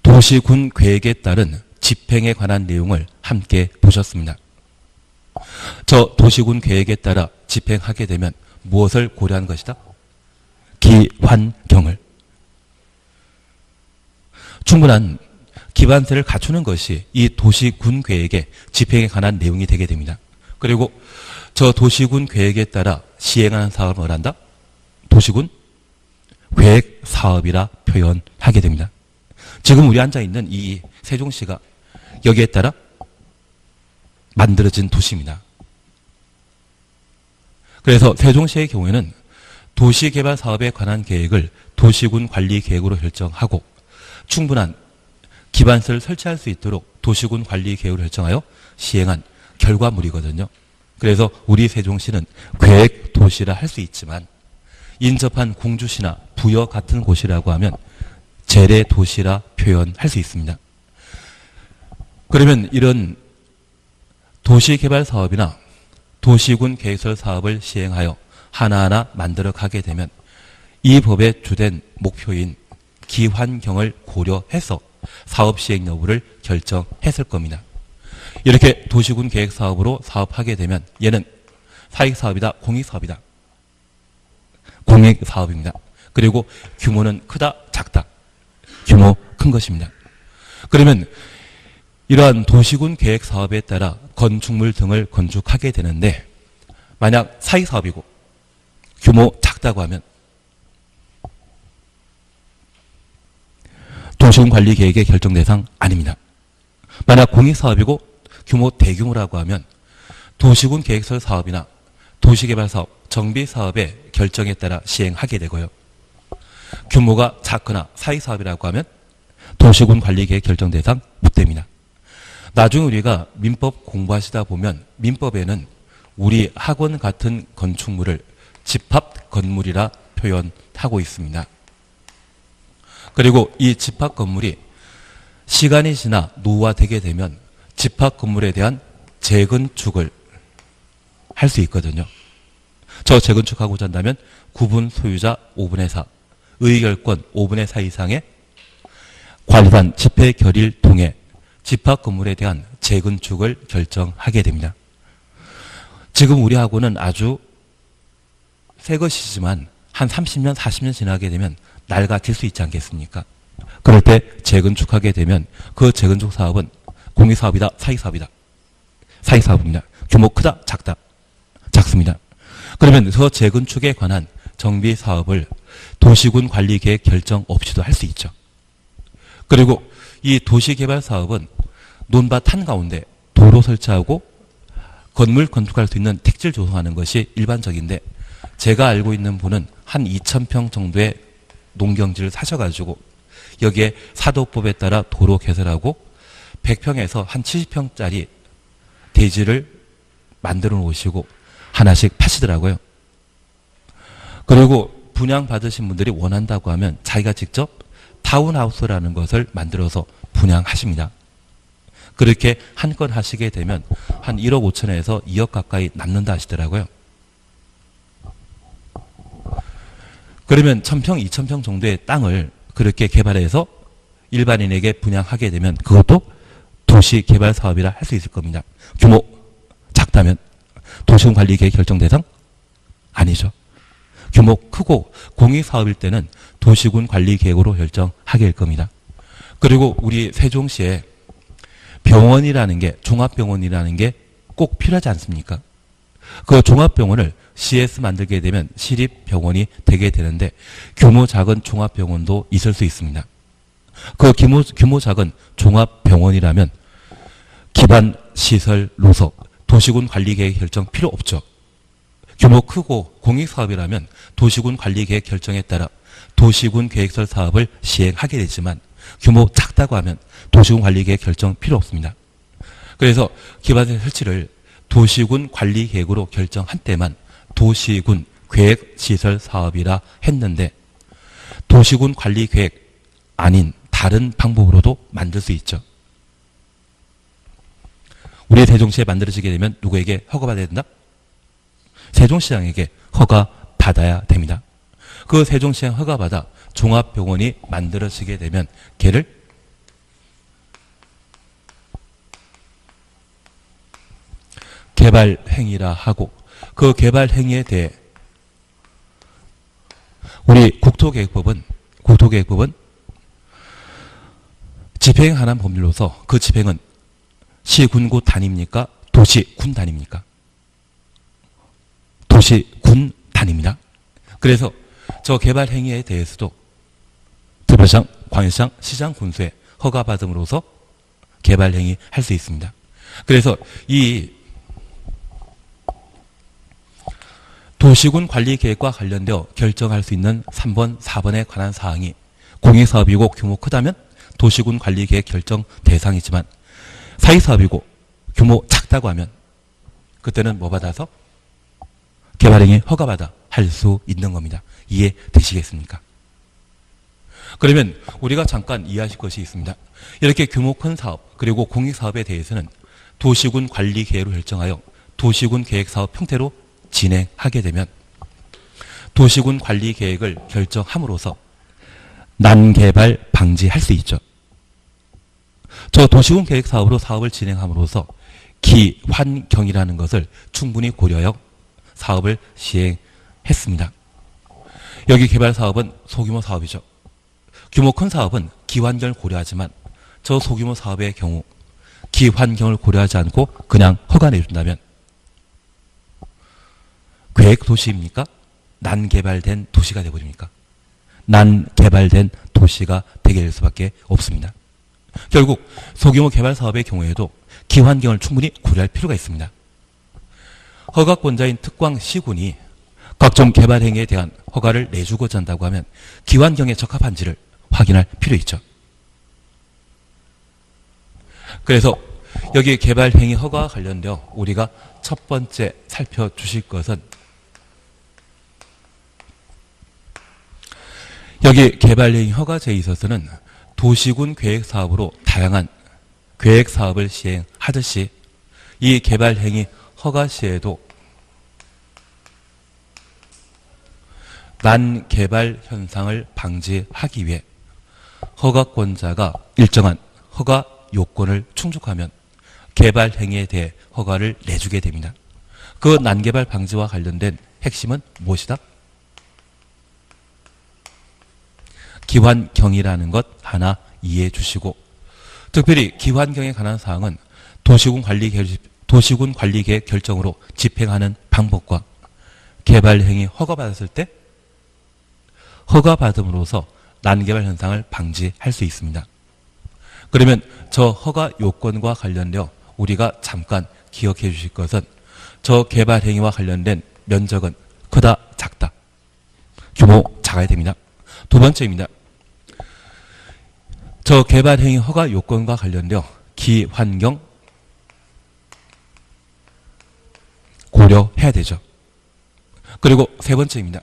도시군 계획에 따른 집행에 관한 내용을 함께 보셨습니다. 저 도시군 계획에 따라 집행하게 되면 무엇을 고려한 것이다? 기환경을. 충분한 기반세를 갖추는 것이 이 도시군 계획의 집행에 관한 내용이 되게 됩니다. 그리고 저 도시군 계획에 따라 시행하는 사업을 뭐란다? 도시군 계획 사업이라 표현하게 됩니다. 지금 우리 앉아있는 이 세종시가 여기에 따라 만들어진 도시입니다. 그래서 세종시의 경우에는 도시개발 사업에 관한 계획을 도시군 관리 계획으로 결정하고 충분한 기반시설을 설치할 수 있도록 도시군 관리 계획을 결정하여 시행한 결과물이거든요. 그래서 우리 세종시는 계획 도시라 할 수 있지만 인접한 공주시나 부여 같은 곳이라고 하면 재래 도시라 표현할 수 있습니다. 그러면 이런 도시개발 사업이나 도시군 계획설 사업을 시행하여 하나하나 만들어 가게 되면 이 법의 주된 목표인 기환경을 고려해서 사업 시행 여부를 결정했을 겁니다. 이렇게 도시군 계획 사업으로 사업하게 되면 얘는 사익 사업이다, 공익 사업이다. 공익 사업입니다. 그리고 규모는 크다, 작다. 규모 큰 것입니다. 그러면 이러한 도시군 계획 사업에 따라 건축물 등을 건축하게 되는데 만약 사익 사업이고 규모 작다고 하면 도시군 관리 계획의 결정 대상 아닙니다. 만약 공익사업이고 규모 대규모라고 하면 도시군 계획설 사업이나 도시개발사업, 정비사업의 결정에 따라 시행하게 되고요. 규모가 작거나 사회사업이라고 하면 도시군 관리계획 결정 대상 못 됩니다. 나중에 우리가 민법 공부하시다 보면 민법에는 우리 학원 같은 건축물을 집합 건물이라 표현하고 있습니다. 그리고 이 집합 건물이 시간이 지나 노후화되게 되면 집합 건물에 대한 재건축을 할 수 있거든요. 저 재건축하고자 한다면 구분 소유자 5분의 4, 의결권 5분의 4 이상의 관리단 집회 결의를 통해 집합 건물에 대한 재건축을 결정하게 됩니다. 지금 우리 학원은 아주 새 것이지만 한 30년, 40년 지나게 되면 낡아질 수 있지 않겠습니까? 그럴 때 재건축하게 되면 그 재건축 사업은 공익사업이다, 사익사업이다. 사익사업입니다. 규모 크다, 작다. 작습니다. 그러면 그 재건축에 관한 정비 사업을 도시군 관리계획 결정 없이도 할 수 있죠. 그리고 이 도시개발 사업은 논밭 한가운데 도로 설치하고 건물 건축할 수 있는 택지를 조성하는 것이 일반적인데 제가 알고 있는 분은 한 2,000평 정도의 농경지를 사셔가지고 여기에 사도법에 따라 도로 개설하고 100평에서 한 70평짜리 대지를 만들어 놓으시고 하나씩 파시더라고요. 그리고 분양받으신 분들이 원한다고 하면 자기가 직접 타운하우스라는 것을 만들어서 분양하십니다. 그렇게 한 건 하시게 되면 한 1억 5천에서 2억 가까이 남는다 하시더라고요. 그러면 1,000평, 2,000평 정도의 땅을 그렇게 개발해서 일반인에게 분양하게 되면 그것도 도시개발 사업이라 할 수 있을 겁니다. 규모 작다면 도시군 관리계획 결정 대상? 아니죠. 규모 크고 공익사업일 때는 도시군 관리계획으로 결정하게 될 겁니다. 그리고 우리 세종시에 병원이라는 게, 종합병원이라는 게 꼭 필요하지 않습니까? 그 종합병원을 시에서 만들게 되면 시립병원이 되게 되는데 규모 작은 종합병원도 있을 수 있습니다. 그 규모 작은 종합병원이라면 기반 시설 노서, 도시군 관리계획 결정 필요 없죠. 규모 크고 공익사업이라면 도시군 관리계획 결정에 따라 도시군 계획설 사업을 시행하게 되지만 규모 작다고 하면 도시군 관리계획 결정 필요 없습니다. 그래서 기반시설 설치를 도시군 관리계획으로 결정한 때만 도시군 계획시설 사업이라 했는데 도시군 관리계획 아닌 다른 방법으로도 만들 수 있죠. 우리 세종시에 만들어지게 되면 누구에게 허가받아야 된다? 세종시장에게 허가받아야 됩니다. 그 세종시장 허가받아 종합병원이 만들어지게 되면 걔를 개발행위라 하고 그 개발행위에 대해 우리 국토계획법은 집행하는 법률로서 그 집행은 시군구 단위입니까? 도시군 단위입니까? 도시군 단위입니다. 그래서 저 개발 행위에 대해서도 특별시장, 광역시장, 시장 군수에 허가받음으로써 개발 행위 할 수 있습니다. 그래서 이 도시군 관리 계획과 관련되어 결정할 수 있는 3번, 4번에 관한 사항이 공익사업이고 규모 크다면 도시군 관리 계획 결정 대상이지만 사익사업이고 규모 작다고 하면 그때는 뭐 받아서 개발행위 허가받아 할 수 있는 겁니다. 이해되시겠습니까? 그러면 우리가 잠깐 이해하실 것이 있습니다. 이렇게 규모 큰 사업 그리고 공익사업에 대해서는 도시군 관리 계획으로 결정하여 도시군 계획사업 형태로 진행하게 되면 도시군 관리 계획을 결정함으로써 난개발 방지할 수 있죠. 저 도시군 계획 사업으로 사업을 진행함으로써 기환경이라는 것을 충분히 고려하여 사업을 시행했습니다. 여기 개발 사업은 소규모 사업이죠. 규모 큰 사업은 기환경을 고려하지만 저 소규모 사업의 경우 기환경을 고려하지 않고 그냥 허가 내준다면 계획 도시입니까? 난개발된 도시가 되어버립니까? 난개발된 도시가 되게 될 수밖에 없습니다. 결국 소규모 개발 사업의 경우에도 기환경을 충분히 고려할 필요가 있습니다. 허가권자인 특광시군이 각종 개발 행위에 대한 허가를 내주고자 한다고 하면 기환경에 적합한지를 확인할 필요 있죠. 그래서 여기 개발 행위 허가와 관련되어 우리가 첫 번째 살펴주실 것은 여기 개발 행위 허가제에 있어서는 도시군 계획 사업으로 다양한 계획 사업을 시행하듯이 이 개발 행위 허가 시에도 난개발 현상을 방지하기 위해 허가권자가 일정한 허가 요건을 충족하면 개발 행위에 대해 허가를 내주게 됩니다. 그 난개발 방지와 관련된 핵심은 무엇이다? 기환경이라는 것 하나 이해해 주시고, 특별히 기환경에 관한 사항은 도시군 관리계획 결정으로 집행하는 방법과 개발 행위 허가받았을 때 허가받음으로써 난개발 현상을 방지할 수 있습니다. 그러면 저 허가 요건과 관련되어 우리가 잠깐 기억해 주실 것은 저 개발 행위와 관련된 면적은 크다, 작다. 규모 작아야 됩니다. 두 번째입니다. 저 개발 행위 허가 요건과 관련되어 기환경 고려해야 되죠. 그리고 세 번째입니다.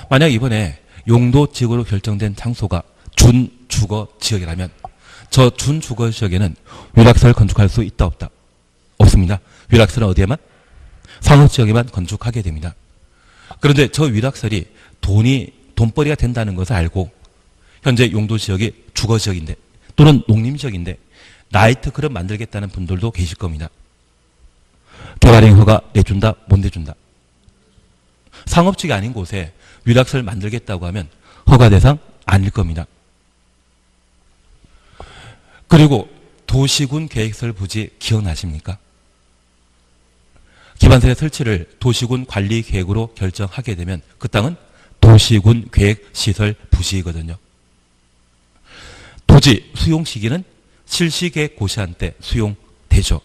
만약 이번에 용도 지역으로 결정된 장소가 준주거 지역이라면 저 준주거 지역에는 위락설을 건축할 수 있다, 없다? 없습니다. 위락설은 어디에만? 상업지역에만 건축하게 됩니다. 그런데 저 위락설이 돈벌이가 된다는 것을 알고 현재 용도지역이 주거지역인데 또는 농림지역인데 나이트클럽 만들겠다는 분들도 계실 겁니다. 개발행위 허가 내준다, 못 내준다? 상업지역이 아닌 곳에 위락설 만들겠다고 하면 허가 대상 아닐 겁니다. 그리고 도시군 계획설 부지 기억나십니까? 기반설의 설치를 도시군 관리 계획으로 결정하게 되면 그 땅은 도시군 계획 시설 부지이거든요. 토지 수용 시기는 실시계획 고시한 때 수용되죠.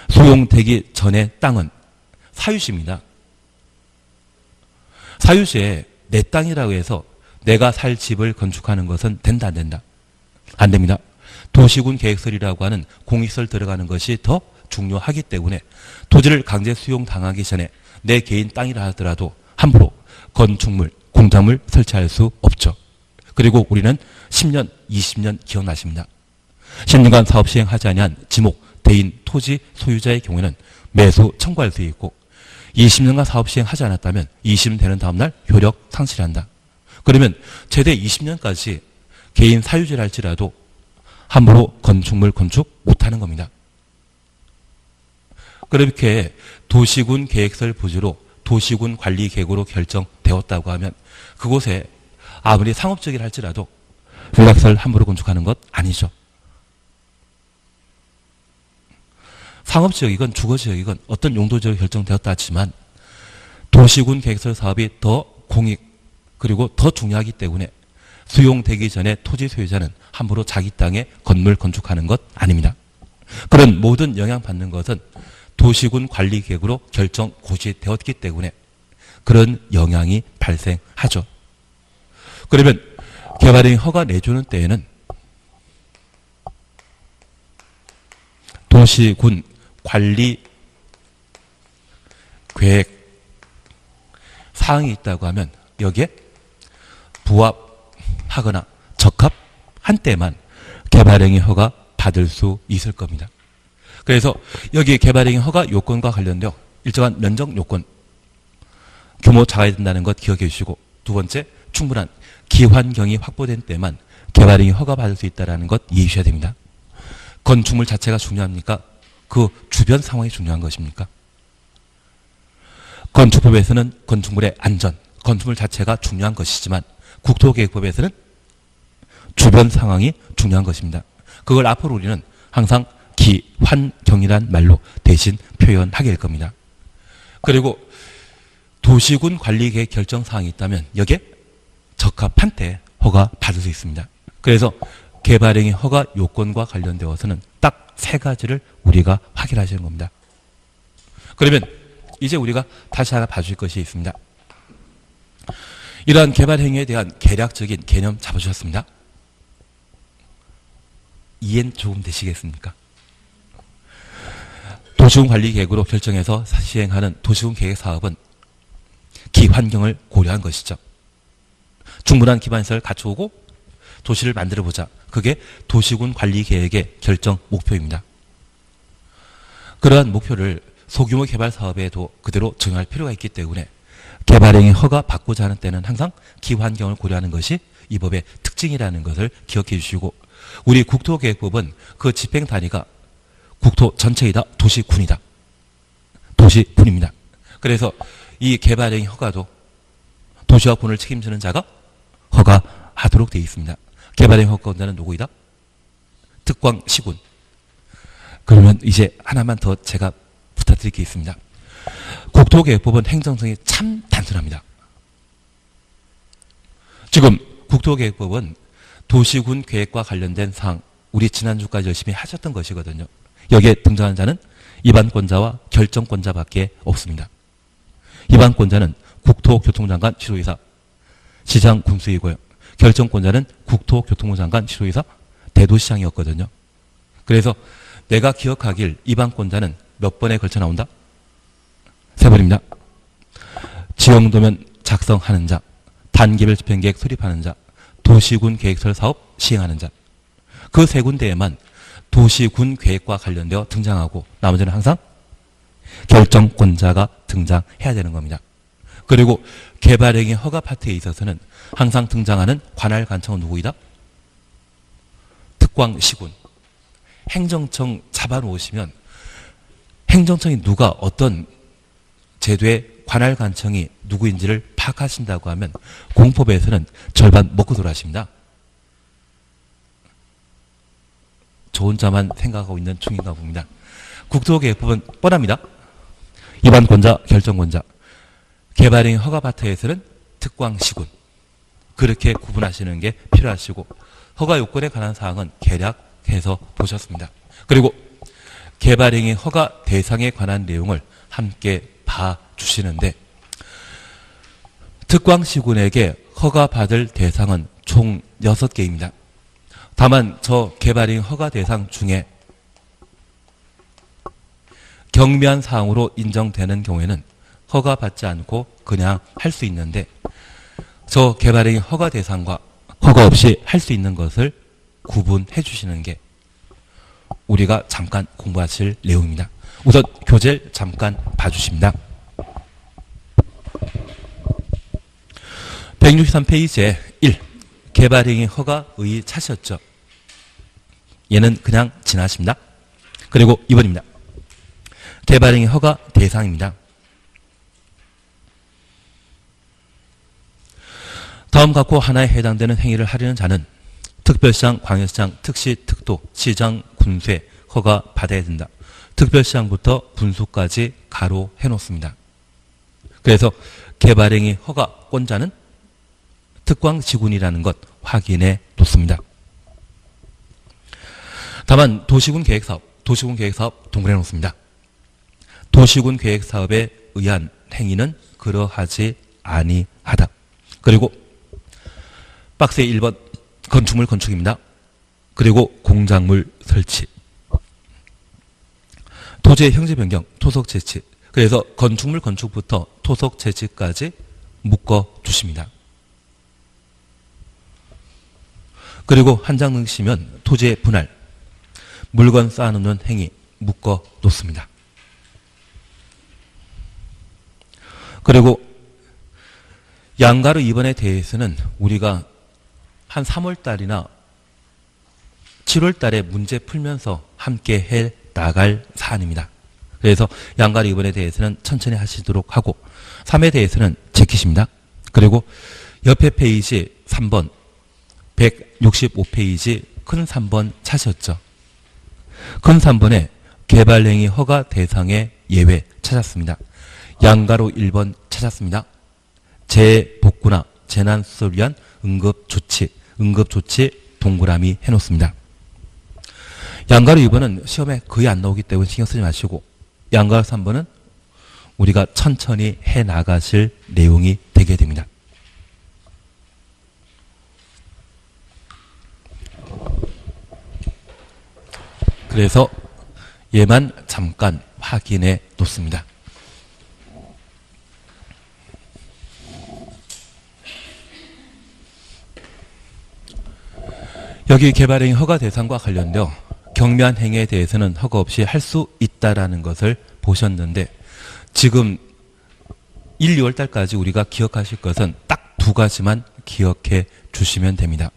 수용되기 전의 땅은 사유지입니다. 사유지에 내 땅이라고 해서 내가 살 집을 건축하는 것은 된다, 안 된다? 안 됩니다. 도시군 계획설이라고 하는 공익설 들어가는 것이 더 중요하기 때문에 토지를 강제 수용당하기 전에 내 개인 땅이라 하더라도 함부로 건축물, 공작물 설치할 수 없죠. 그리고 우리는 10년, 20년 기억나십니다. 10년간 사업 시행하지 아니한 지목, 대인, 토지 소유자의 경우에는 매수 청구할 수 있고 20년간 사업 시행하지 않았다면 20년 되는 다음날 효력 상실한다. 그러면 최대 20년까지 개인 사유지를 할지라도 함부로 건축물 건축 못하는 겁니다. 그렇게 도시군 계획설 부지로 도시군 관리 계획으로 결정되었다고 하면 그곳에 아무리 상업적이라 할지라도 위락설 함부로 건축하는 것 아니죠. 상업지역이건 주거지역이건 어떤 용도지역이 결정되었다 하지만 도시군 계획설 사업이 더 공익 그리고 더 중요하기 때문에 수용되기 전에 토지 소유자는 함부로 자기 땅에 건물 건축하는 것 아닙니다. 그런 모든 영향받는 것은 도시군 관리 계획으로 결정 고시되었기 때문에 그런 영향이 발생하죠. 그러면 개발행위 허가 내주는 때에는 도시군 관리 계획 사항이 있다고 하면 여기에 부합하거나 적합한 때만 개발행위 허가 받을 수 있을 겁니다. 그래서 여기 개발행위 허가 요건과 관련되어 일정한 면적 요건, 규모 작아야 된다는 것 기억해 주시고, 두 번째, 충분한 기환경이 확보된 때만 개발행위 허가 받을 수 있다는 것 이해해 주셔야 됩니다. 건축물 자체가 중요합니까? 그 주변 상황이 중요한 것입니까? 건축법에서는 건축물의 안전, 건축물 자체가 중요한 것이지만 국토계획법에서는 주변 상황이 중요한 것입니다. 그걸 앞으로 우리는 항상 기환경이란 말로 대신 표현하게 될 겁니다. 그리고 도시군 관리계획 결정 사항이 있다면 여기에 적합한 때 허가 받을 수 있습니다. 그래서 개발행위 허가 요건과 관련되어서는 딱 세 가지를 우리가 확인하시는 겁니다. 그러면 이제 우리가 다시 하나 봐줄 것이 있습니다. 이러한 개발행위에 대한 개략적인 개념 잡아주셨습니다. 이해는 조금 되시겠습니까? 도시군관리계획으로 결정해서 시행하는 도시군계획사업은 기환경을 고려한 것이죠. 충분한 기반시설을 갖추고 도시를 만들어보자. 그게 도시군관리계획의 결정 목표입니다. 그러한 목표를 소규모 개발 사업에도 그대로 적용할 필요가 있기 때문에 개발행위 허가 받고자 하는 때는 항상 기환경을 고려하는 것이 이 법의 특징이라는 것을 기억해 주시고, 우리 국토계획법은 그 집행 단위가 국토 전체이다. 도시군이다. 도시군입니다. 그래서 이 개발행위 허가도 도시와 군을 책임지는 자가 허가하도록 되어 있습니다. 개발행위 허가권자는 누구이다? 특광시군. 그러면 이제 하나만 더 제가 부탁드릴 게 있습니다. 국토계획법은 행정성이 참 단순합니다. 지금 국토계획법은 도시군 계획과 관련된 사항, 우리 지난주까지 열심히 하셨던 것이거든요. 여기에 등장하는 자는 입안권자와 결정권자밖에 없습니다. 입안권자는 국토교통장관 지도이사, 시장 군수이고요. 결정권자는 국토교통부 장관 지도이사, 대도시장이었거든요. 그래서 내가 기억하길 입안권자는 몇 번에 걸쳐 나온다? 세 번입니다. 지형도면 작성하는 자, 단계별 집행계획 수립하는 자, 도시군 계획설 사업 시행하는 자. 그 세 군데에만 도시군 계획과 관련되어 등장하고 나머지는 항상 결정권자가 등장해야 되는 겁니다. 그리고 개발행위 허가 파트에 있어서는 항상 등장하는 관할관청은 누구이다? 특광시군. 행정청 잡아놓으시면 행정청이 누가 어떤 제도의 관할관청이 누구인지를 파악하신다고 하면 공법에서는 절반 먹고 돌아가십니다. 저 혼자만 생각하고 있는 중인가 봅니다. 국토계획법은 뻔합니다. 입안권자, 결정권자. 개발행위 허가 파트에서는 특광시군. 그렇게 구분하시는 게 필요하시고, 허가 요건에 관한 사항은 개략해서 보셨습니다. 그리고 개발행위 허가 대상에 관한 내용을 함께 봐주시는데, 특광시군에게 허가받을 대상은 총 6개입니다. 다만 저 개발행위 허가 대상 중에 경미한 사항으로 인정되는 경우에는 허가받지 않고 그냥 할 수 있는데, 저 개발행위 허가 대상과 허가 없이 할 수 있는 것을 구분해 주시는 게 우리가 잠깐 공부하실 내용입니다. 우선 교재를 잠깐 봐주십니다. 163페이지에 1. 개발행위 허가 의의 차시였죠. 얘는 그냥 지나십니다. 그리고 2번입니다. 개발행위 허가 대상입니다. 다음 각호 하나에 해당되는 행위를 하려는 자는 특별시장, 광역시장, 특시, 특도, 시장, 군수에 허가 받아야 된다. 특별시장부터 군수까지 가로 해놓습니다. 그래서 개발행위 허가권자는 특광시군이라는 것 확인해 놓습니다. 다만 도시군 계획사업 동그래 놓습니다. 도시군 계획사업에 의한 행위는 그러하지 아니하다. 그리고 박스에 1번 건축물 건축입니다. 그리고 공작물 설치, 토지의 형질 변경, 토속 채취. 그래서 건축물 건축부터 토속 채취까지 묶어 주십니다. 그리고 한 장 넣으시면 토지의 분할, 물건 쌓아놓는 행위 묶어 놓습니다. 그리고 양가로 2번에 대해서는 우리가 한 3월 달이나 7월 달에 문제 풀면서 함께 해 나갈 사안입니다. 그래서 양가로 2번에 대해서는 천천히 하시도록 하고, 3에 대해서는 제키십니다. 그리고 옆에 페이지 3번 165페이지 큰 3번 찾으셨죠. 큰 3번에 개발행위 허가 대상의 예외 찾았습니다. 양가로 1번 찾았습니다. 재복구나 재난수습을 위한 응급조치 동그라미 해놓습니다. 양가로 2번은 시험에 거의 안 나오기 때문에 신경 쓰지 마시고 양가로 3번은 우리가 천천히 해나가실 내용이 되게 됩니다. 그래서 얘만 잠깐 확인해 놓습니다. 여기 개발행위 허가 대상과 관련되어 경미한 행위에 대해서는 허가 없이 할 수 있다라는 것을 보셨는데 지금 1, 2월 달까지 우리가 기억하실 것은 딱 두 가지만 기억해 주시면 됩니다.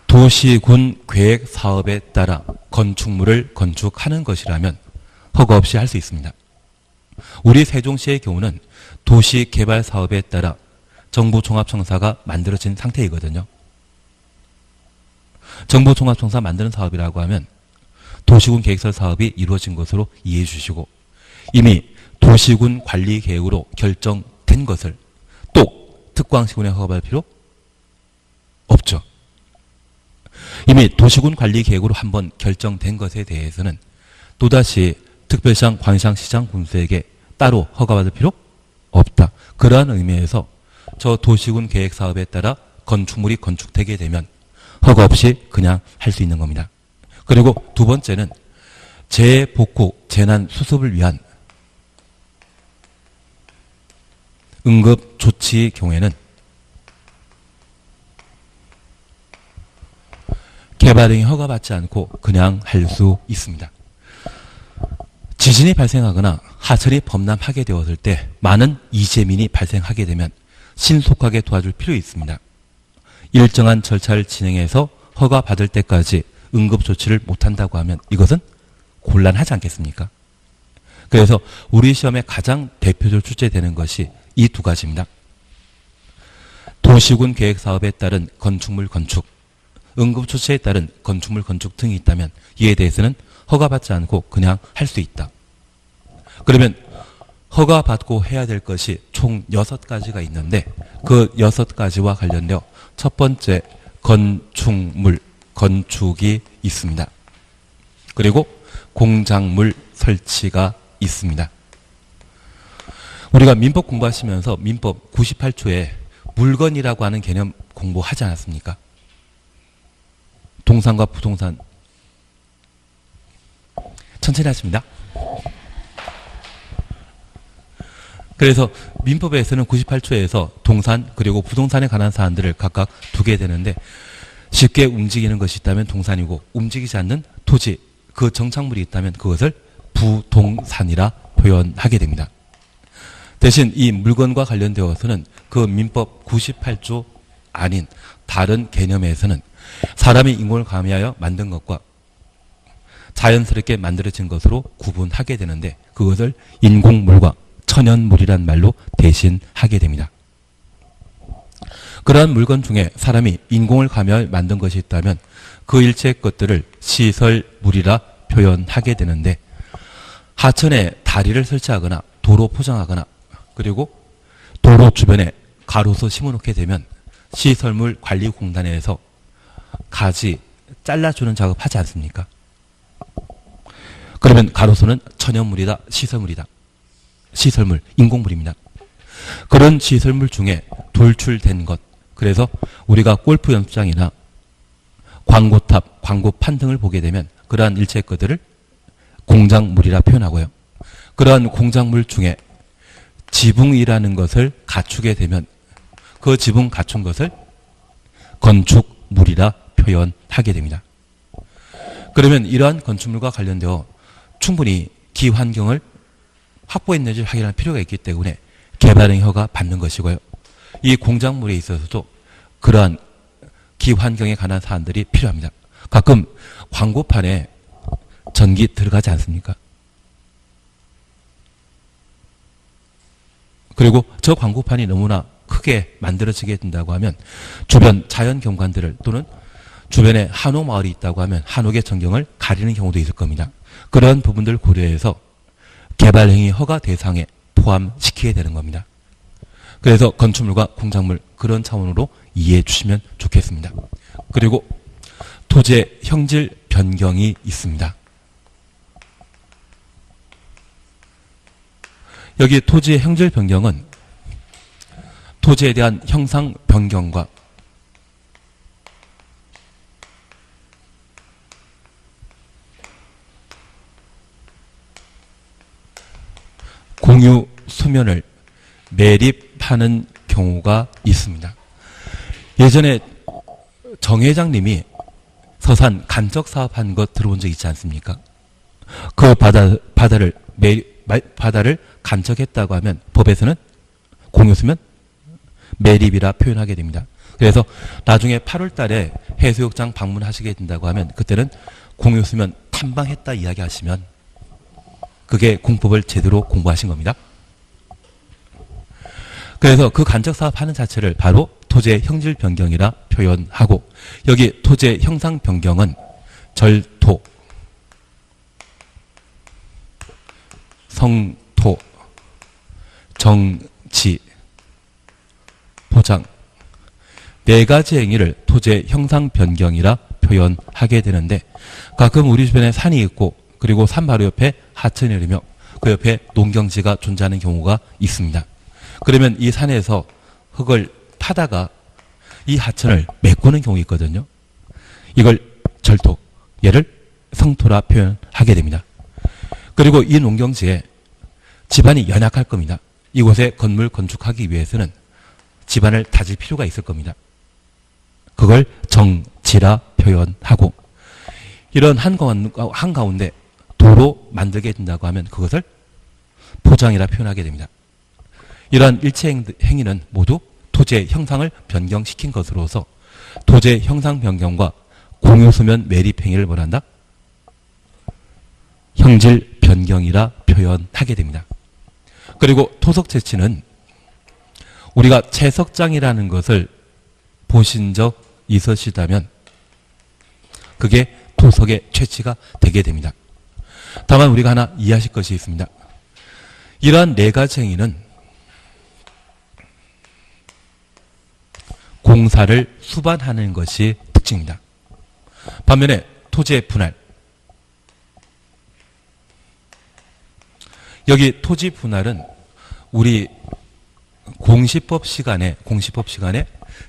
도시군 계획 사업에 따라 건축물을 건축하는 것이라면 허가 없이 할 수 있습니다. 우리 세종시의 경우는 도시개발 사업에 따라 정부종합청사가 만들어진 상태이거든요. 정부종합청사 만드는 사업이라고 하면 도시군 계획설 사업이 이루어진 것으로 이해해 주시고 이미 도시군 관리 계획으로 결정된 것을 또 특광시군에 허가받을 필요 없죠. 이미 도시군 관리 계획으로 한번 결정된 것에 대해서는 또다시 특별시장, 광역시장, 시장, 군수에게 따로 허가받을 필요 없다. 그러한 의미에서 저 도시군 계획 사업에 따라 건축물이 건축되게 되면 허가 없이 그냥 할 수 있는 겁니다. 그리고 두 번째는 재복구, 재난 수습을 위한 응급 조치의 경우에는 개발행위 허가받지 않고 그냥 할 수 있습니다. 지진이 발생하거나 하천이 범람하게 되었을 때 많은 이재민이 발생하게 되면 신속하게 도와줄 필요가 있습니다. 일정한 절차를 진행해서 허가받을 때까지 응급조치를 못한다고 하면 이것은 곤란하지 않겠습니까? 그래서 우리 시험에 가장 대표적으로 출제되는 것이 이 두 가지입니다. 도시군 계획 사업에 따른 건축물 건축, 응급조치에 따른 건축물 건축 등이 있다면 이에 대해서는 허가받지 않고 그냥 할 수 있다. 그러면 허가받고 해야 될 것이 총 6가지가 있는데 그 6가지와 관련되어 첫 번째 건축물, 건축이 있습니다. 그리고 공작물 설치가 있습니다. 우리가 민법 공부하시면서 민법 98조에 물건이라고 하는 개념 공부하지 않았습니까? 동산과 부동산. 천천히 하십니다. 그래서 민법에서는 98조에서 동산 그리고 부동산에 관한 사안들을 각각 두게 되는데 쉽게 움직이는 것이 있다면 동산이고 움직이지 않는 토지, 그 정착물이 있다면 그것을 부동산이라 표현하게 됩니다. 대신 이 물건과 관련되어서는 그 민법 98조 아닌 다른 개념에서는 사람이 인공을 가미하여 만든 것과 자연스럽게 만들어진 것으로 구분하게 되는데 그것을 인공물과 천연물이란 말로 대신하게 됩니다. 그러한 물건 중에 사람이 인공을 가미하여 만든 것이 있다면 그 일체의 것들을 시설물이라 표현하게 되는데 하천에 다리를 설치하거나 도로 포장하거나 그리고 도로 주변에 가로수 심어놓게 되면 시설물 관리공단에서 가지 잘라주는 작업 하지 않습니까? 그러면 가로수는 천연물이다, 시설물이다. 시설물, 인공물입니다. 그런 시설물 중에 돌출된 것, 그래서 우리가 골프 연습장이나 광고탑, 광고판 등을 보게 되면 그러한 일체의 것들을 공작물이라 표현하고요. 그러한 공작물 중에 지붕이라는 것을 갖추게 되면 그 지붕 갖춘 것을 건축물이라 표현하게 됩니다. 그러면 이러한 건축물과 관련되어 충분히 기환경을 확보했는지 확인할 필요가 있기 때문에 개발행위 허가 받는 것이고요. 이 공작물에 있어서도 그러한 기환경에 관한 사안들이 필요합니다. 가끔 광고판에 전기 들어가지 않습니까? 그리고 저 광고판이 너무나 크게 만들어지게 된다고 하면 주변 자연 경관들을 또는 주변에 한옥마을이 있다고 하면 한옥의 전경을 가리는 경우도 있을 겁니다. 그런 부분들을 고려해서 개발행위 허가 대상에 포함시키게 되는 겁니다. 그래서 건축물과 공작물 그런 차원으로 이해해 주시면 좋겠습니다. 그리고 토지의 형질 변경이 있습니다. 여기 토지의 형질 변경은 토지에 대한 형상 변경과 공유 수면을 매립하는 경우가 있습니다. 예전에 정 회장님이 서산 간척 사업한 것 들어본 적 있지 않습니까? 그 바다를 간척했다고 하면 법에서는 공유 수면 매립이라 표현하게 됩니다. 그래서 나중에 8월 달에 해수욕장 방문하시게 된다고 하면 그때는 공유 수면 탐방했다 이야기하시면 그게 공법을 제대로 공부하신 겁니다. 그래서 그 간척 사업하는 자체를 바로 토지의 형질 변경이라 표현하고, 여기 토지의 형상 변경은 절토, 성토, 정지, 포장 네 가지 행위를 토지의 형상 변경이라 표현하게 되는데, 가끔 우리 주변에 산이 있고 그리고 산 바로 옆에 하천이 흐르며 그 옆에 농경지가 존재하는 경우가 있습니다. 그러면 이 산에서 흙을 파다가 이 하천을 메꾸는 경우가 있거든요. 이걸 절토, 얘를 성토라 표현하게 됩니다. 그리고 이 농경지에 집안이 연약할 겁니다. 이곳에 건물 건축하기 위해서는 집안을 다질 필요가 있을 겁니다. 그걸 정지라 표현하고, 이런 한가운데 도로 만들게 된다고 하면 그것을 포장이라 표현하게 됩니다. 이러한 일체 행위는 모두 토지의 형상을 변경시킨 것으로서 토지의 형상 변경과 공유수면 매립 행위를 뭐란다? 형질 변경이라 표현하게 됩니다. 그리고 토석 채취는 우리가 채석장이라는 것을 보신 적 있으시다면 그게 토석의 채취가 되게 됩니다. 다만 우리가 하나 이해하실 것이 있습니다. 이러한 네 가지 행위는 공사를 수반하는 것이 특징입니다. 반면에 토지의 분할, 여기 토지 분할은 우리 공시법 시간에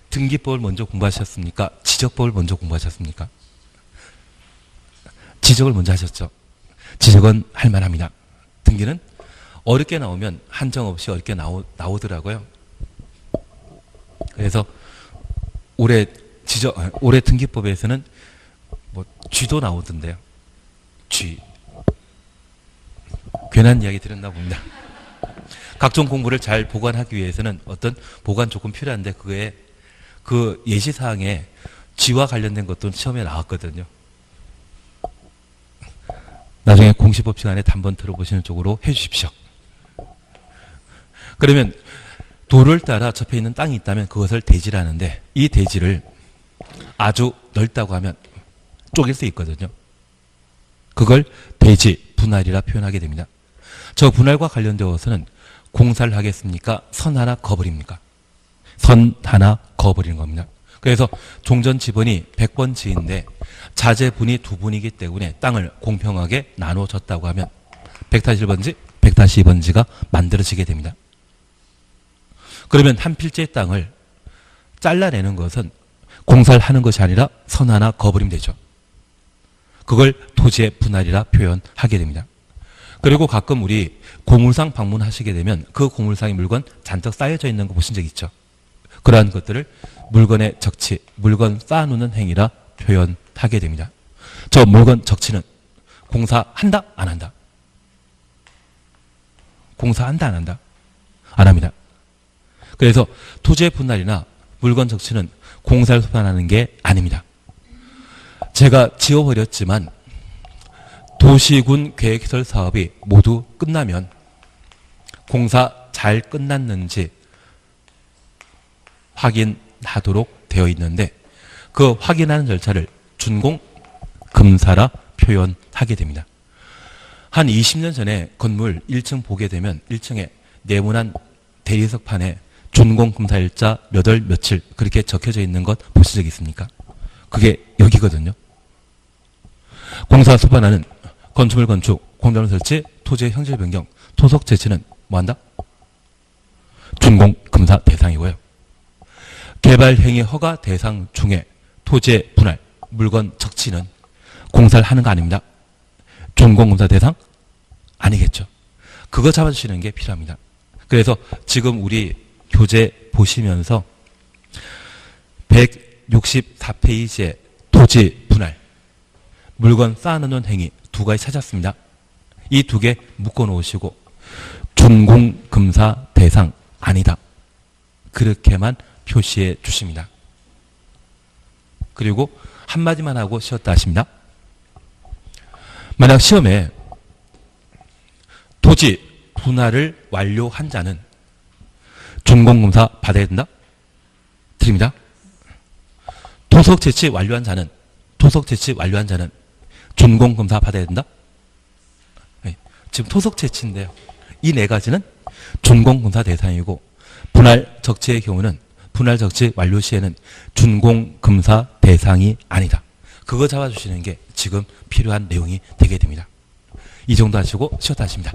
등기법을 먼저 공부하셨습니까? 지적법을 먼저 공부하셨습니까? 지적을 먼저 하셨죠. 지적은 할만합니다. 등기는 어렵게 나오면 한정없이 어렵게 나오더라고요. 그래서 올해 등기법에서는 뭐 쥐도 나오던데요. 쥐. 괜한 이야기 드렸나 봅니다. 각종 공부를 잘 보관하기 위해서는 어떤 보관 조건 필요한데 그게 그 예시사항에 쥐와 관련된 것도 시험에 나왔거든요. 나중에 공시법 시간에 한번 들어보시는 쪽으로 해주십시오. 그러면 도를 따라 접해 있는 땅이 있다면 그것을 대지라는데, 이 대지를 아주 넓다고 하면 쪼갤 수 있거든요. 그걸 대지, 분할이라 표현하게 됩니다. 저 분할과 관련되어서는 공사를 하겠습니까? 선 하나 그어버립니까? 선 하나 그어버리는 겁니다. 그래서 종전 지번이 100번 지인데 자재분이 2분이기 때문에 땅을 공평하게 나눠줬다고 하면 100-1번지, 100-2번지가 만들어지게 됩니다. 그러면 한 필지의 땅을 잘라내는 것은 공사를 하는 것이 아니라 선 하나 그어버리면 되죠. 그걸 토지의 분할이라 표현하게 됩니다. 그리고 가끔 우리 고물상 방문하시게 되면 그 고물상에 물건 잔뜩 쌓여져 있는 거 보신 적 있죠? 그러한 것들을 물건의 적치, 물건 쌓아놓는 행위라 표현하게 됩니다. 저 물건 적치는 공사한다? 안 한다? 공사한다? 안 한다? 안 합니다. 그래서 토지의 분할이나 물건 적치는 공사를 수반하는 게 아닙니다. 제가 지워버렸지만 도시군 계획시설 사업이 모두 끝나면 공사 잘 끝났는지 확인하도록 되어 있는데 그 확인하는 절차를 준공 금사라 표현하게 됩니다. 한 20년 전에 건물 1층 보게 되면 1층에 네모난 대리석판에 준공검사일자 몇 월 며칠 그렇게 적혀져 있는 것 보신 적 있습니까? 그게 여기거든요. 공사 수반하는 건축물 건축, 공단을 설치, 토지의 형질 변경, 토속 재치는 뭐한다? 준공검사 대상이고요. 개발 행위 허가 대상 중에 토지의 분할, 물건 적치는 공사를 하는 거 아닙니다. 준공검사 대상? 아니겠죠. 그거 잡아주시는 게 필요합니다. 그래서 지금 우리 교재 보시면서 164페이지에 토지 분할, 물건 쌓아놓는 행위 두 가지 찾았습니다. 이 두 개 묶어놓으시고 준공검사 대상 아니다. 그렇게만 표시해 주십니다. 그리고 한마디만 하고 쉬었다 하십니다. 만약 시험에 토지 분할을 완료한 자는 준공검사 받아야 된다? 드립니다. 토속 채취 완료한 자는 준공검사 받아야 된다? 네. 지금 토속 채취인데요. 이 네 가지는 준공검사 대상이고 분할 적치의 경우는 분할 적치 완료 시에는 준공검사 대상이 아니다. 그거 잡아주시는 게 지금 필요한 내용이 되게 됩니다. 이 정도 하시고 쉬었다 하십니다.